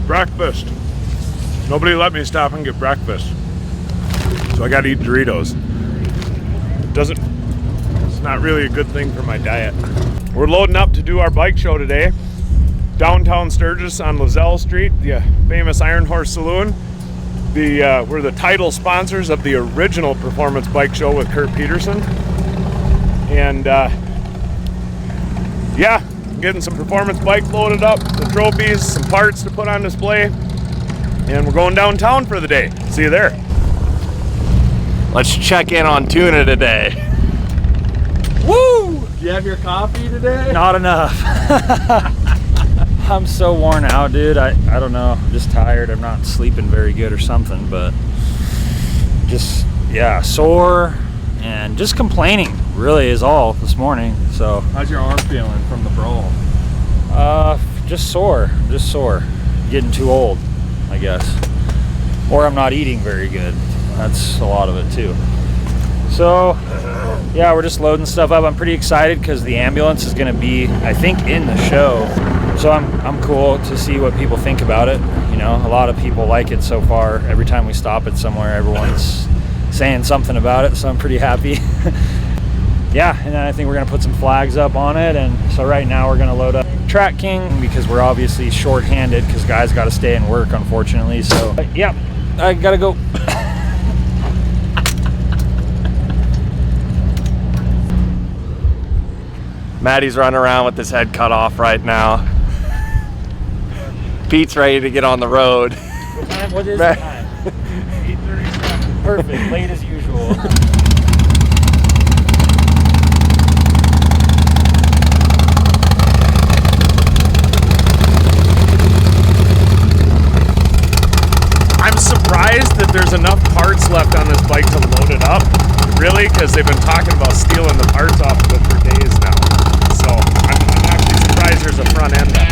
breakfast. Nobody let me stop and get breakfast. So I gotta eat Doritos. It's not really a good thing for my diet. We're loading up to do our bike show today. Downtown Sturgis on Lozelle Street, the famous Iron Horse Saloon. We're the title sponsors of the original performance bike show with Kurt Peterson. And yeah, getting some performance bike loaded up, some trophies, some parts to put on display. And we're going downtown for the day. See you there. Let's check in on Tuna today. Woo! Do you have your coffee today? Not enough. I'm so worn out, dude. I don't know. I'm just tired. I'm not sleeping very good or something, but just, yeah, sore and just complaining really is all this morning. So how's your arm feeling from the brawl? Just sore. Getting too old, I guess. Or I'm not eating very good. That's a lot of it too. So yeah, we're just loading stuff up. I'm pretty excited because the ambulance is going to be, I think, in the show. So I'm cool to see what people think about it. You know, a lot of people like it so far. Every time we stop it somewhere, everyone's saying something about it, so I'm pretty happy. Yeah, and then I think we're gonna put some flags up on it. And so right now we're gonna load up Track King because we're obviously short-handed because guys gotta stay and work, unfortunately. So yeah, I gotta go. Maddie's running around with his head cut off right now. Pete's ready to get on the road. What is the time? 8:37. Perfect, late as usual. I'm surprised that there's enough parts left on this bike to load it up. Really, because they've been talking about stealing the parts off of it for days now. So I'm actually surprised there's a front end up.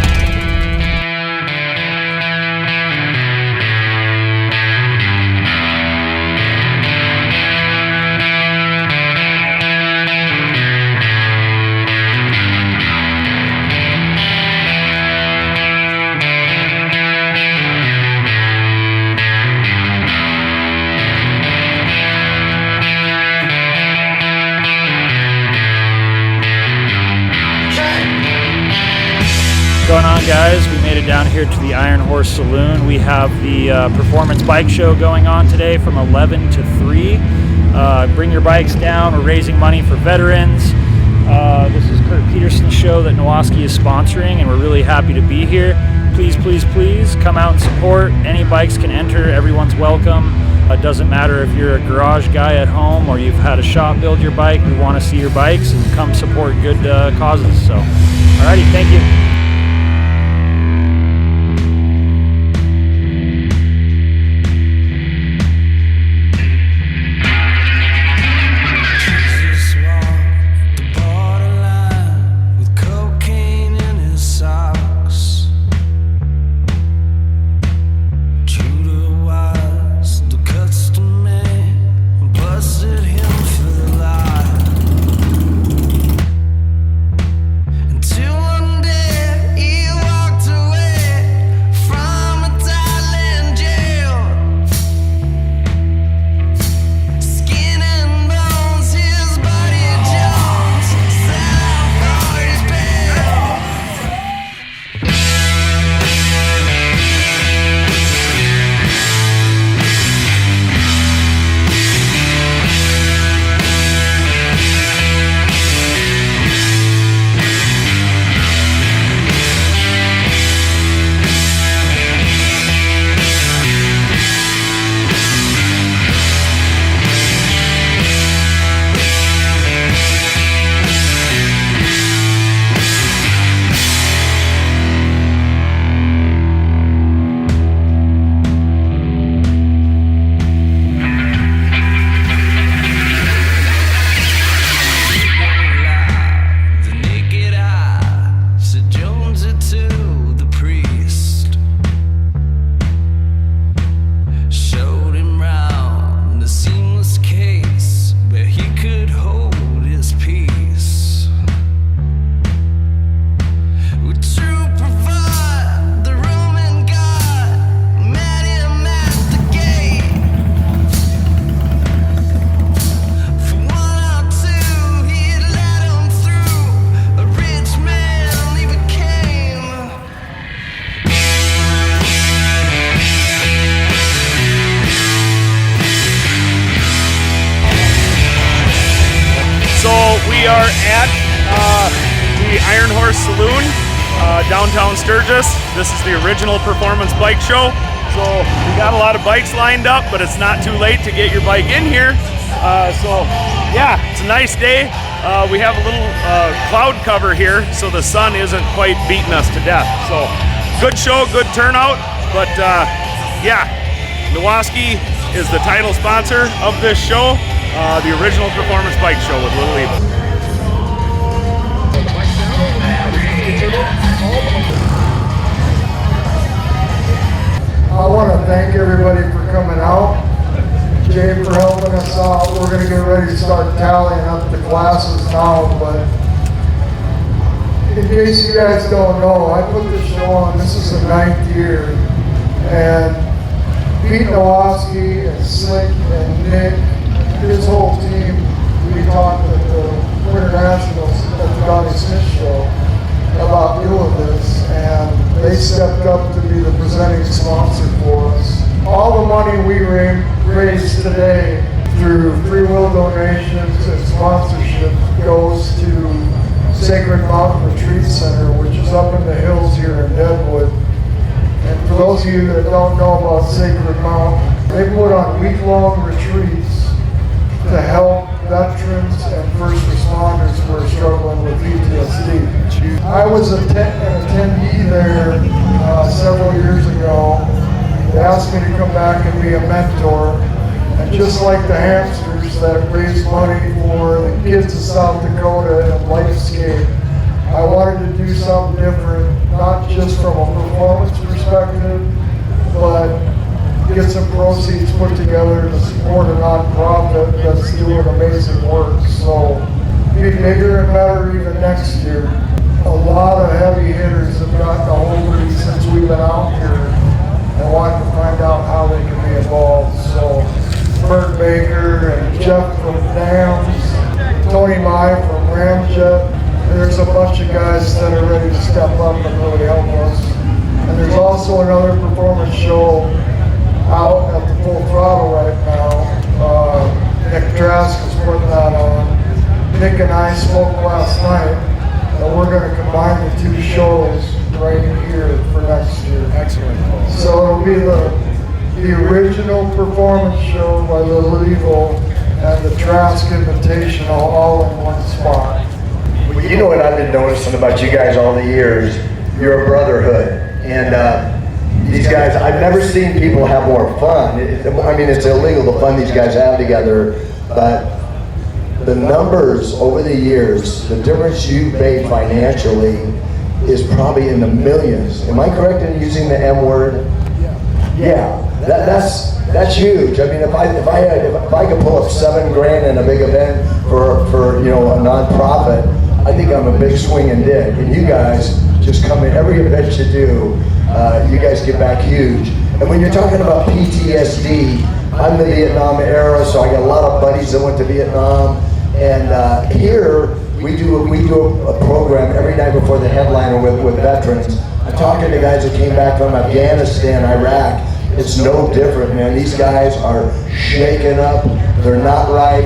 Going on, guys? We made it down here to the Iron Horse Saloon. We have the performance bike show going on today from 11 to 3. Bring your bikes down. We're raising money for veterans. This is Kurt Peterson's show that Nowaskey is sponsoring, and we're really happy to be here. Please, please, please come out and support. Any bikes can enter. Everyone's welcome. It doesn't matter if you're a garage guy at home or you've had a shop build your bike. We want to see your bikes and come support good causes. So, alrighty, thank you. Until one day downtown Sturgis. This is the original performance bike show. So we got a lot of bikes lined up, but it's not too late to get your bike in here. So yeah, it's a nice day. We have a little cloud cover here, so the sun isn't quite beating us to death. So good show, good turnout. But yeah, Nowaskey is the title sponsor of this show, the original performance bike show with Little Eva. I want to thank everybody for coming out. Jay for helping us out. We're going to get ready to start tallying up the classes now, but in case you guys don't know, I put this show on. This is the 9th year, and Pete Nowaskey and Slick and Nick, his whole team, we talked at the Winter Nationals at the Donnie Smith show about doing this, and they stepped up to be the presenting sponsor for us. All the money we raise today through free will donations and sponsorship goes to Sacred Mountain Retreat Center, which is up in the hills here in Deadwood. And for those of you that don't know about Sacred Mountain, they put on week-long retreats to help veterans and first responders who are struggling with PTSD. I was an attendee there several years ago. They asked me to come back and be a mentor. And just like the hamsters that raise money for the kids of South Dakota and Lifescape, I wanted to do something different, not just from a performance perspective, but get some proceeds put together to support a nonprofit that's doing amazing work. So be bigger and better even next year. A lot of heavy hitters have gotten a hold of me since we've been out here and wanting to find out how they can be involved. So Bert Baker and Jeff from Dams, Tony Mai from Ramjet, there's a bunch of guys that are ready to step up and really help us. And there's also another performance show out at the Full Throttle right now. Nick Trask is putting that on. Nick and I spoke last night, and we're going to combine the two shows right here for next year. Excellent. So it'll be the original performance show by Little Evil and the Trask Invitational all in one spot. Well, you know what I've been noticing about you guys all the years? You're a brotherhood. And these guys, I've never seen people have more fun. I mean, it's illegal the fun these guys have together, but the numbers over the years, the difference you've made financially is probably in the millions. Am I correct in using the M word? Yeah, that's huge. I mean, if I could pull up $7 grand in a big event for you know, a nonprofit, I think I'm a big swinging dick. And you guys just come in every event you do. You guys get back huge. And when you're talking about PTSD, I'm the Vietnam era, so I got a lot of buddies that went to Vietnam. And here we do a program every night before the headliner with veterans. I'm talking to guys that came back from Afghanistan, Iraq. It's no different, man. These guys are shaken up. They're not right,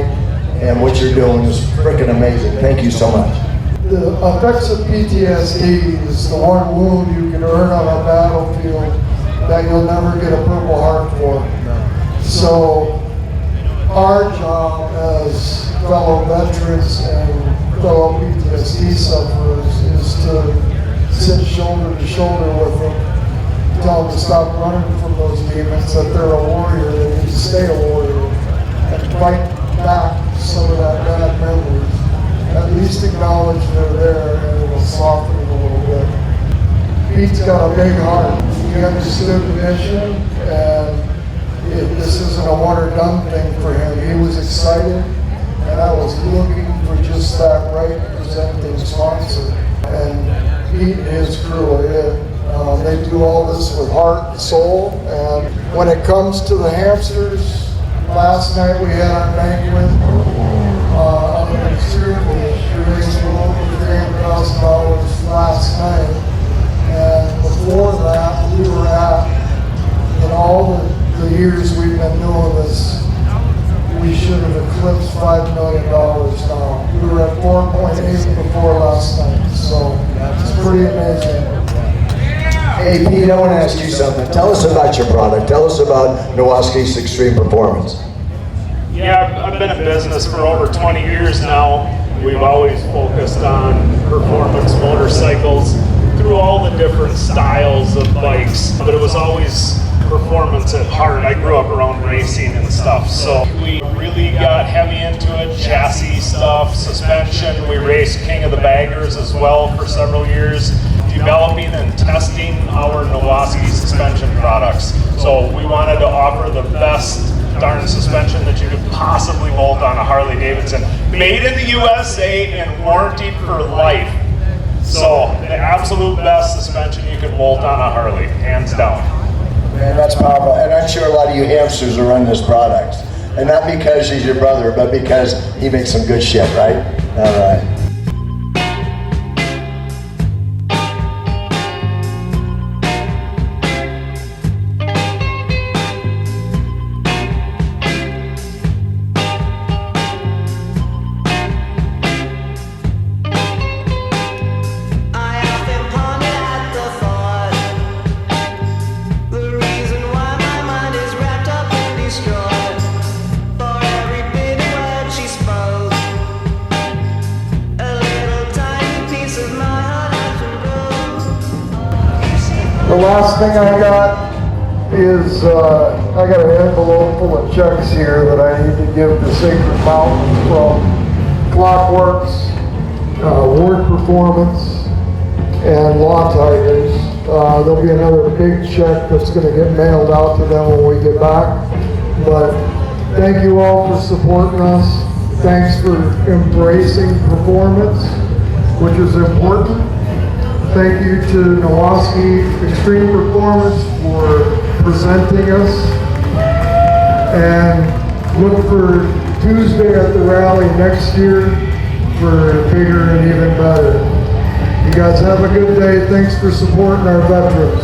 and what you're doing is freaking amazing. Thank you so much. The effects of PTSD is the one wound you can earn on a battlefield that you'll never get a Purple Heart for. So our job as fellow veterans and fellow PTSD sufferers is to sit shoulder to shoulder with them, tell them to stop running from those demons, that they're a warrior, they need to stay a warrior, and fight back some of that bad memories. At least acknowledge they're there, and it'll soften it a little bit. Pete's got a big heart. He understood the mission, and this isn't a one or done thing for him. He was excited, and I was looking for just that right presenting sponsor. And Pete and his crew are it. They do all this with heart and soul. And when it comes to the hamsters, last night we had our banquet. We raised a little over $300,000 last night, and before that we were at, in all the years we've been doing this, we should have eclipsed $5 million now. We were at 4.8 before last night, so it's pretty amazing. Hey Pete, I want to ask you something. Tell us about your product. Tell us about Nowaskey's Extreme Performance. Yeah, I've been in business for over 20 years now. We've always focused on performance motorcycles through all the different styles of bikes, but it was always performance at heart. I grew up around racing and stuff, so we really got heavy into it. Chassis stuff, suspension. We raced King of the Baggers as well for several years, developing and testing our Nowaskey suspension products. So we wanted to offer the best darn suspension that you could possibly bolt on a Harley Davidson, made in the USA and warranted for life. So the absolute best suspension you could bolt on a Harley, hands down. Man, that's powerful. And I'm sure a lot of you hamsters are running this product. And not because he's your brother, but because he makes some good shit, right? All right. The last thing I got is I got an envelope full of checks here that I need to give to Sacred Mountain from Clockworks, Ward Performance, and Law Tigers. There'll be another big check that's going to get mailed out to them when we get back. But thank you all for supporting us. Thanks for embracing performance, which is important. Thank you to Nowaskey Extreme Performance for presenting us. And look for Tuesday at the rally next year for bigger and even better. You guys have a good day. Thanks for supporting our veterans.